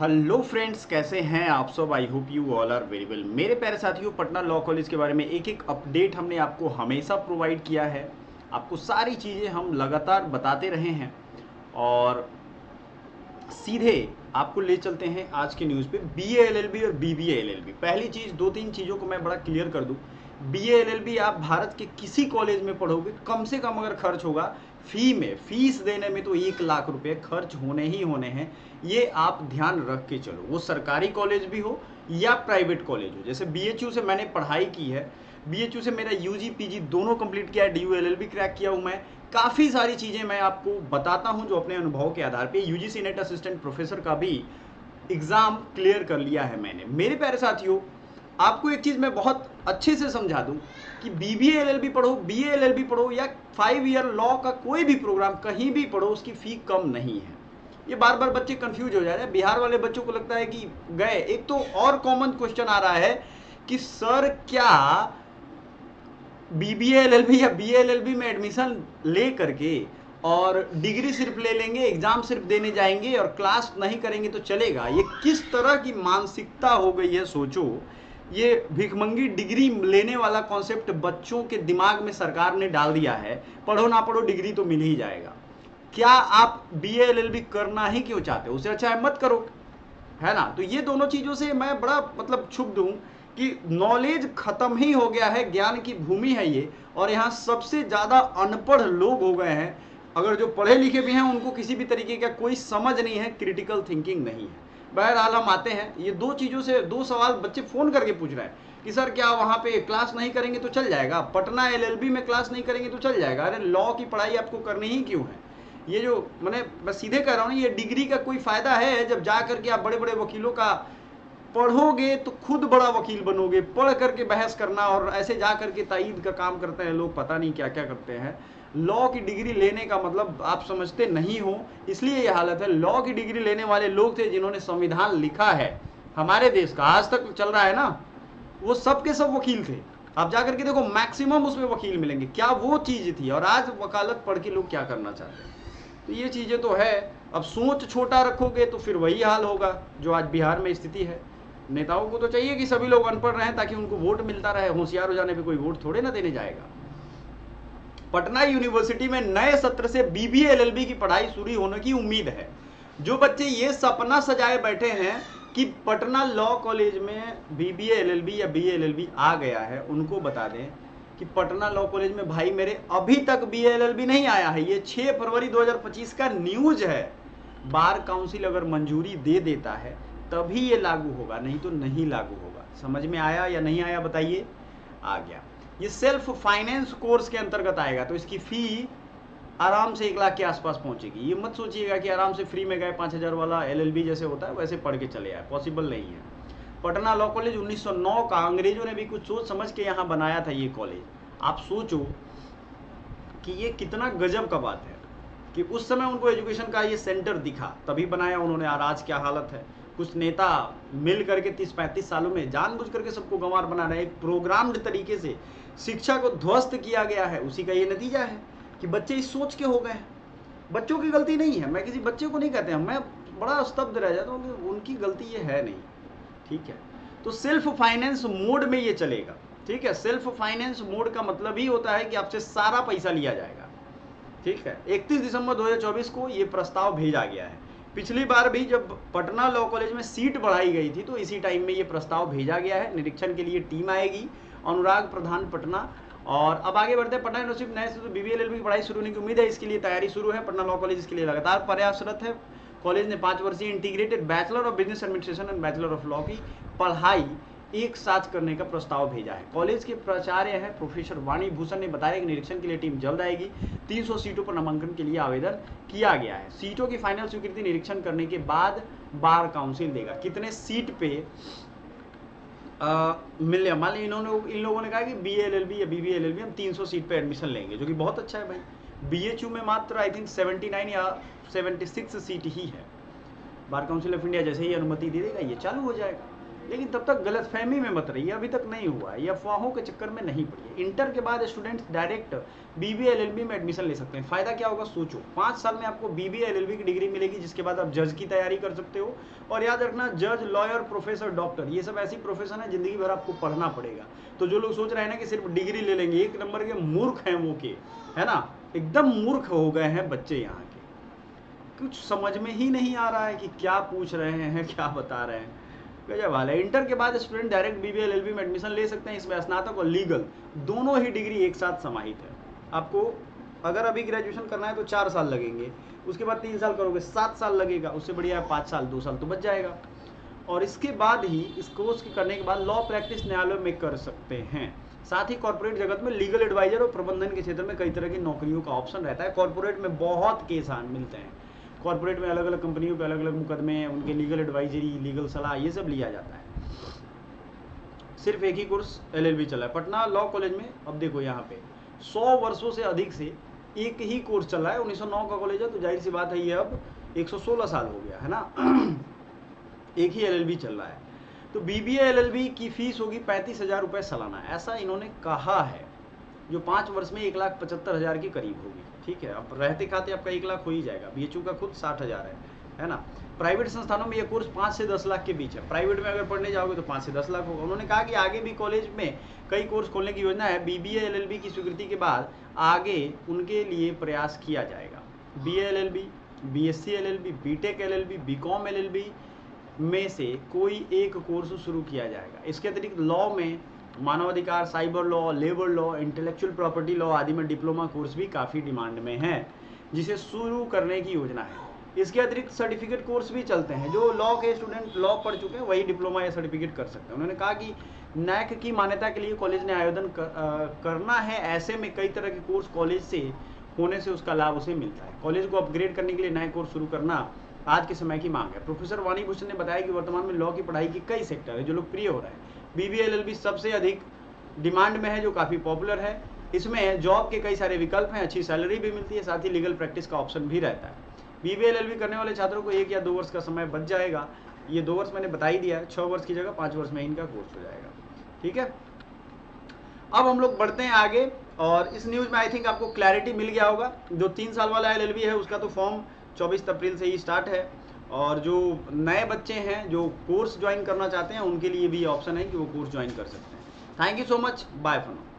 Hello friends, कैसे हैं आप सब। I hope you all are very well. मेरे प्यारे साथियों, पटना लॉ कॉलेज के बारे में एक एक अपडेट हमने आपको हमेशा प्रोवाइड किया है। आपको सारी चीज़ें हम लगातार बताते रहे हैं और सीधे आपको ले चलते हैं आज की न्यूज़ पे। बीए एलएलबी और बीबीए एलएलबी। पहली चीज़, दो तीन चीज़ों को मैं बड़ा क्लियर कर दूं। बीए एलएलबी आप भारत के किसी कॉलेज में पढ़ोगे, कम से कम अगर खर्च होगा फीस देने में तो 1 लाख रुपए खर्च होने ही होने हैं। ये आप ध्यान रख के चलो, वो सरकारी कॉलेज भी हो या प्राइवेट कॉलेज हो। जैसे बीएचयू से मैंने पढ़ाई की है, बीएचयू से मेरा यूजी पीजी दोनों कंप्लीट किया है, डीयू एलएलबी क्रैक किया हूँ मैं। काफ़ी सारी चीज़ें मैं आपको बताता हूँ जो अपने अनुभव के आधार पे। यूजीसी नेट असिस्टेंट प्रोफेसर का भी एग्ज़ाम क्लियर कर लिया है मैंने। मेरे प्यारे साथियों, आपको एक चीज़ मैं बहुत अच्छे से समझा दूं कि बीबीए एलएलबी पढ़ो, बीए एलएलबी पढ़ो या 5 ईयर लॉ का कोई भी प्रोग्राम कहीं भी पढ़ो, उसकी फ़ी कम नहीं है। ये बार बार बच्चे कंफ्यूज हो जा रहे हैं। बिहार वाले बच्चों को लगता है कि गए। एक तो और कॉमन क्वेश्चन आ रहा है कि सर क्या बीबीए एलएलबी या बीए एलएलबी में एडमिशन ले करके और डिग्री सिर्फ ले लेंगे, एग्जाम सिर्फ देने जाएंगे और क्लास नहीं करेंगे तो चलेगा? ये किस तरह की मानसिकता हो गई है, सोचो। ये भिखमंगी डिग्री लेने वाला कॉन्सेप्ट बच्चों के दिमाग में सरकार ने डाल दिया है। पढ़ो ना पढ़ो, डिग्री तो मिल ही जाएगा। क्या आप बीए एलएलबी करना ही क्यों चाहते हो? उससे अच्छा है मत करो, है ना। तो ये दोनों चीज़ों से मैं बड़ा क्षुब्ध हूँ कि नॉलेज खत्म ही हो गया है। ज्ञान की भूमि है ये, और यहाँ सबसे ज़्यादा अनपढ़ लोग हो गए हैं। अगर जो पढ़े लिखे भी हैं उनको किसी भी तरीके का कोई समझ नहीं है, क्रिटिकल थिंकिंग नहीं है। बहरहाल हम आते हैं, ये दो चीज़ों से दो सवाल बच्चे फ़ोन करके पूछ रहे हैं कि सर क्या वहाँ पे क्लास नहीं करेंगे तो चल जाएगा, पटना एलएलबी में क्लास नहीं करेंगे तो चल जाएगा? अरे लॉ की पढ़ाई आपको करनी ही क्यों है? ये जो मैं सीधे कह रहा हूँ, ये डिग्री का कोई फ़ायदा है जब जा करके आप बड़े बड़े वकीलों का पढ़ोगे तो खुद बड़ा वकील बनोगे। पढ़ करके बहस करना और ऐसे जा करके तायीद का काम करते हैं लोग, पता नहीं क्या क्या करते हैं। लॉ की डिग्री लेने का मतलब आप समझते नहीं हो, इसलिए ये हालत है। लॉ की डिग्री लेने वाले लोग थे जिन्होंने संविधान लिखा है हमारे देश का, आज तक चल रहा है ना, वो सब के सब वकील थे। आप जा करके देखो, मैक्सिमम उसमें वकील मिलेंगे। क्या वो चीज़ थी? और आज वकालत पढ़ के लोग क्या करना चाहते हैं? तो ये चीज़ें तो है। अब सोच छोटा रखोगे तो फिर वही हाल होगा जो आज बिहार में स्थिति है। नेताओं को तो चाहिए कि सभी लोग अनपढ़ रहें ताकि उनको वोट मिलता रहे। होशियार हो जाने पे कोई वोट थोड़े ना देने जाएगा। पटना यूनिवर्सिटी में नए सत्र से बीबीए एलएलबी की पढ़ाई शुरू होने की उम्मीद है। जो बच्चे ये सपना सजाए बैठे हैं कि पटना लॉ कॉलेज में बीबीए एलएलबी या बीए एलएलबी आ गया है, उनको बता दें कि पटना लॉ कॉलेज में भाई मेरे अभी तक बीए एलएलबी नहीं आया है। ये 6 फरवरी 2025 का न्यूज है। बार काउंसिल अगर मंजूरी दे देता है तभी ये लागू होगा, नहीं तो नहीं लागू होगा। समझ में आया या नहीं आया बताइए? आ गया। ये सेल्फ फाइनेंस कोर्स के अंतर्गत आएगा, तो इसकी फी आराम से 1 लाख के आसपास पहुंचेगी। ये मत सोचिएगा कि आराम से फ्री में गए 5,000 वाला एलएलबी जैसे होता है वैसे पढ़ के चले आए, पॉसिबल नहीं है। पटना लॉ कॉलेज 1909 का, अंग्रेजों ने भी कुछ सोच समझ के यहाँ बनाया था ये कॉलेज। आप सोचो कि ये कितना गजब का बात है कि उस समय उनको एजुकेशन का ये सेंटर दिखा, तभी बनाया उन्होंने। और आज क्या हालत है? कुछ नेता मिल करके 30-35 सालों में जानबूझ करके सबको गंवार बना रहे हैं। एक प्रोग्राम्ड तरीके से शिक्षा को ध्वस्त किया गया है। उसी का ये नतीजा है कि बच्चे इस सोच के हो गए हैं। बच्चों की गलती नहीं है, मैं किसी बच्चे को नहीं कहते हैं, मैं बड़ा स्तब्ध रह जाता हूँ कि उनकी गलती ये है नहीं। ठीक है, तो सेल्फ फाइनेंस मोड में ये चलेगा। ठीक है, सेल्फ फाइनेंस मोड का मतलब ही होता है कि आपसे सारा पैसा लिया जाएगा। ठीक है, 31 दिसंबर 2024 को ये प्रस्ताव भेजा गया है। पिछली बार भी जब पटना लॉ कॉलेज में सीट बढ़ाई गई थी तो इसी टाइम में ये प्रस्ताव भेजा गया है। निरीक्षण के लिए टीम आएगी, अनुराग प्रधान पटना। और अब आगे बढ़ते हैं। पटना यूनिवर्सिटी नए से बीबीए एलएलबी की पढ़ाई शुरू होने की उम्मीद है। इसके लिए तैयारी शुरू है। पटना लॉ कॉलेज इसके लिए लगातार प्रयासरत है। कॉलेज ने 5 वर्षीय integrated bachelor of business administration and bachelor of law की पढ़ाई एक साथ करने का प्रस्ताव भेजा है। कॉलेज के प्राचार्य हैं प्रोफेसर वाणी भूषण ने बताया कि निरीक्षण के लिए टीम जल्द आएगी। 300 सीटों पर नामांकन के लिए आवेदन किया गया है। सीटों की फाइनल स्वीकृति निरीक्षण करने के बाद बार काउंसिल देगा। कितने सीट पे मिले, मान ली इन लोगों ने कहा कि बीए एलएलबी या बीबीए एलएलबी हम 300 सीट पे एडमिशन लेंगे, जो कि बहुत अच्छा है भाई। बीएचयू में मात्र आई थिंक 79 या 76 सीट ही है। बार काउंसिल ऑफ इंडिया जैसे ही अनुमति दे देगा ये चालू हो जाएगा। लेकिन तब तक गलतफहमी में मत रहिए, अभी तक नहीं हुआ है, ये अफवाहों के चक्कर में नहीं पड़िए। इंटर के बाद स्टूडेंट्स डायरेक्ट बीबीए एलएलबी में एडमिशन ले सकते हैं। फ़ायदा क्या होगा सोचो, 5 साल में आपको बीबीए एलएलबी की डिग्री मिलेगी, जिसके बाद आप जज की तैयारी कर सकते हो। और याद रखना, जज, लॉयर, प्रोफेसर, डॉक्टर, ये सब ऐसी प्रोफेशन है जिंदगी भर आपको पढ़ना पड़ेगा। तो जो लोग सोच रहे हैं ना कि सिर्फ डिग्री ले लेंगे, एक नंबर के मूर्ख हैं वो के, है ना, एकदम मूर्ख हो गए हैं बच्चे यहाँ के। कुछ समझ में ही नहीं आ रहा है कि क्या पूछ रहे हैं, क्या बता रहे हैं, गजब हाल है। इंटर के बाद स्टूडेंट डायरेक्ट बीबीए एलएलबी में एडमिशन ले सकते हैं। इसमें स्नातक और लीगल दोनों ही डिग्री एक साथ समाहित है। आपको अगर अभी ग्रेजुएशन करना है तो 4 साल लगेंगे, उसके बाद 3 साल करोगे 7 साल लगेगा, उससे बढ़िया है 5 साल, 2 साल तो बच जाएगा। और इसके बाद ही इस कोर्स के करने के बाद लॉ प्रैक्टिस न्यायालय में कर सकते हैं। साथ ही कॉर्पोरेट जगत में लीगल एडवाइजर और प्रबंधन के क्षेत्र में कई तरह की नौकरियों का ऑप्शन रहता है। कॉर्पोरेट में बहुत केस मिलते हैं, कॉर्पोरेट में अलग अलग कंपनियों पे अलग अलग मुकदमे, उनके लीगल एडवाइजरी, लीगल सलाह, ये सब लिया जाता है। सिर्फ एक ही कोर्स एलएलबी चला है पटना लॉ कॉलेज में। अब देखो यहाँ पे 100 वर्षों से अधिक से एक ही कोर्स चला है। 1909 का कॉलेज है, तो जाहिर सी बात है ये अब 116 साल हो गया है ना। एक ही एलएलबी चल रहा है। तो बीबीए एलएलबी की फीस होगी 35,000 रुपये सालाना, ऐसा इन्होंने कहा है, जो 5 वर्ष में 1,75,000 के करीब होगी। ठीक है, अब रहते खाते आपका 1 लाख हो ही जाएगा। बीएचयू का खुद 60,000 है ना। प्राइवेट संस्थानों में ये कोर्स 5 से 10 लाख के बीच है। प्राइवेट में अगर पढ़ने जाओगे तो 5 से 10 लाख होगा। उन्होंने कहा कि आगे भी कॉलेज में कई कोर्स खोलने की योजना है। बीबीए एलएलबी की स्वीकृति के बाद आगे उनके लिए प्रयास किया जाएगा। BA LLB, BSc LLB, BTech LLB, BCom LLB में से कोई एक कोर्स शुरू किया जाएगा। इसके अतिरिक्त लॉ में मानवाधिकार, cyber law, labour law, intellectual property law आदि में डिप्लोमा कोर्स भी काफ़ी डिमांड में है, जिसे शुरू करने की योजना है। इसके अतिरिक्त सर्टिफिकेट कोर्स भी चलते हैं। जो लॉ के स्टूडेंट लॉ पढ़ चुके हैं वही डिप्लोमा या सर्टिफिकेट कर सकते हैं। उन्होंने कहा कि नैक की मान्यता के लिए कॉलेज ने आवेदन करना है। ऐसे में कई तरह के कोर्स कॉलेज से होने से उसका लाभ उसे मिलता है। कॉलेज को अपग्रेड करने के लिए नए कोर्स शुरू करना आज के समय की मांग है। प्रोफेसर वाणी भूषण ने बताया कि वर्तमान में लॉ की पढ़ाई के कई सेक्टर है जो लोकप्रिय हो रहे हैं। बीबीए एलएलबी सबसे अधिक डिमांड में है, जो काफ़ी पॉपुलर है। इसमें जॉब के कई सारे विकल्प हैं, अच्छी सैलरी भी मिलती है, साथ ही लीगल प्रैक्टिस का ऑप्शन भी रहता है। बीबीए एलएलबी करने वाले छात्रों को 1 या 2 वर्ष का समय बच जाएगा। ये 2 वर्ष मैंने बता ही दिया है, 6 वर्ष की जगह 5 वर्ष में इनका कोर्स हो जाएगा। ठीक है, अब हम लोग बढ़ते हैं आगे। और इस न्यूज़ में आई थिंक आपको क्लैरिटी मिल गया होगा। जो 3 साल वाला एलएलबी है उसका तो फॉर्म 24 अप्रैल से ही स्टार्ट है। और जो नए बच्चे हैं जो कोर्स ज्वाइन करना चाहते हैं उनके लिए भी ऑप्शन है कि वो कोर्स ज्वाइन कर सकते हैं। Thank you so much, bye for now.